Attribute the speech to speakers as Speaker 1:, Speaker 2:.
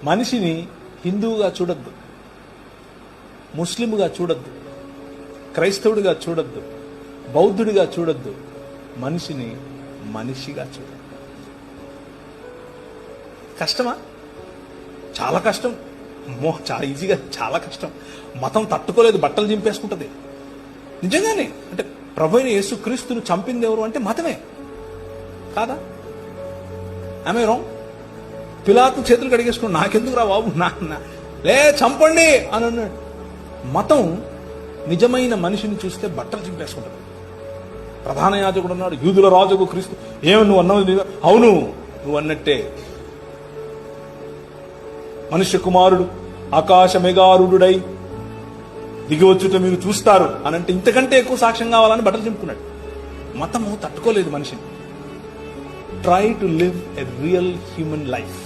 Speaker 1: మనిషిని హిందువుగా చూడొద్దు, ముస్లింగా చూడొద్దు, క్రైస్తవుడిగా చూడొద్దు, బౌద్ధుడిగా చూడొద్దు. మనిషిని మనిషిగా చూడొద్దు. కష్టమా? చాలా కష్టం. చాలా ఈజీగా, చాలా కష్టం. మతం తట్టుకోలేదు, బట్టలు చింపేసుకుంటుంది. నిజంగానే అంటే ప్రభు అయిన యేసుక్రీస్తును చంపింది ఎవరు అంటే మతమే కాదా? ఆమె రాంగ్? పిలాతు చేతులు కడిగేసుకుని నాకెందుకు రా బాబు, లే చంపండి అని అన్నాడు. మతం నిజమైన మనిషిని చూస్తే బట్టలు చింపేసుకుంటుంది. ప్రధాన యాజకుడు అన్నాడు, యూదుల రాజుకు క్రీస్తు. ఏమని నువ్వు అన్నావు? అవును, నువ్వు అన్నట్టే. మనుష్య కుమారుడు ఆకాశ మెగారుడై దిగివచ్చుట మీరు చూస్తారు అని అంటే ఇంతకంటే ఎక్కువ సాక్ష్యం కావాలని బట్టలు చింపుకున్నాడు. మతము తట్టుకోలేదు మనిషిని. Try to live a real human life.